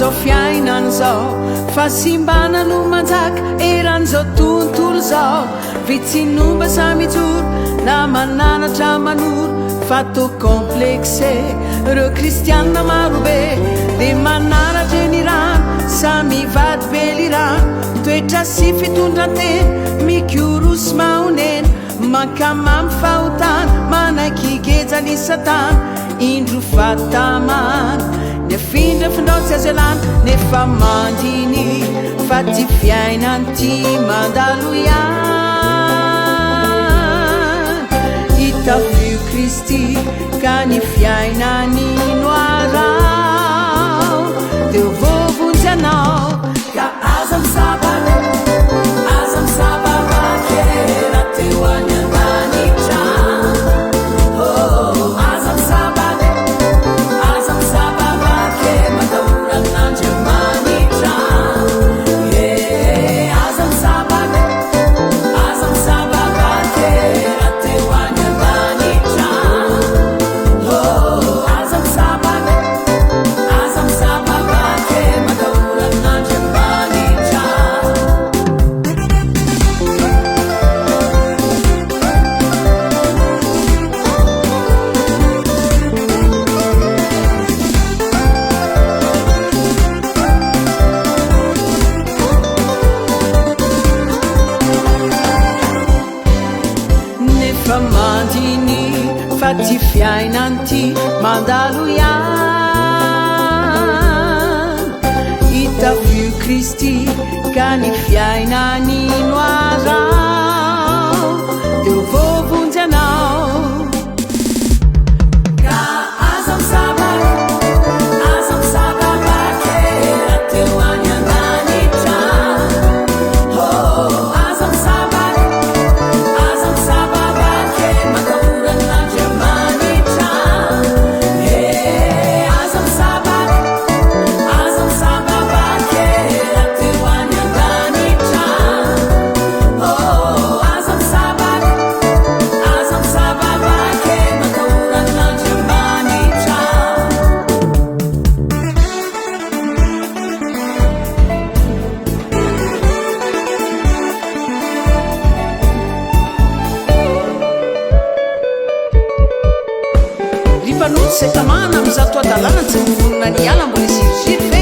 zao fiainan zao fa simbana no manjaka eran'zao tontolo zao vitsinomba samijoro na mananatra manoro fa to complexe reo kristianna marobe de manaratra ny rano samy vady be lirano toetra sy fitondrantena mikorosy maonena makamamy fahotana manaiky gejany satana indro fatamana ny afindra findraotsy azo elana nefa mandiny fa ty fiainan ty mandalo ihany hitavio kristy ka ny fiainany noarao deo vovonjy anao ka aza misabana aza misabavake raha teo any andanitra aza misabana aza misabavake matahora amin'andriamanitra aza misabana aza misabavake raha teo any andanitra aza misabana aza misabavake matahora amin'andriamanitra nefa mandiny fa ty fiainanty mandalo ihany hitavio kristy ka ny fiainany noarao deo vovonjy anao ka aza misabana aza misabavake raha teo any andanitra aza misabana aza misabavake matahora amin'andriamanitra aza misabana aza misabavake raha teo any andanitra aza misabana aza misabavake matahora amin'andriamanitra ry mpanoty zay tamana amizato adalana tsy mivonona ny ala mbola ziriziry fe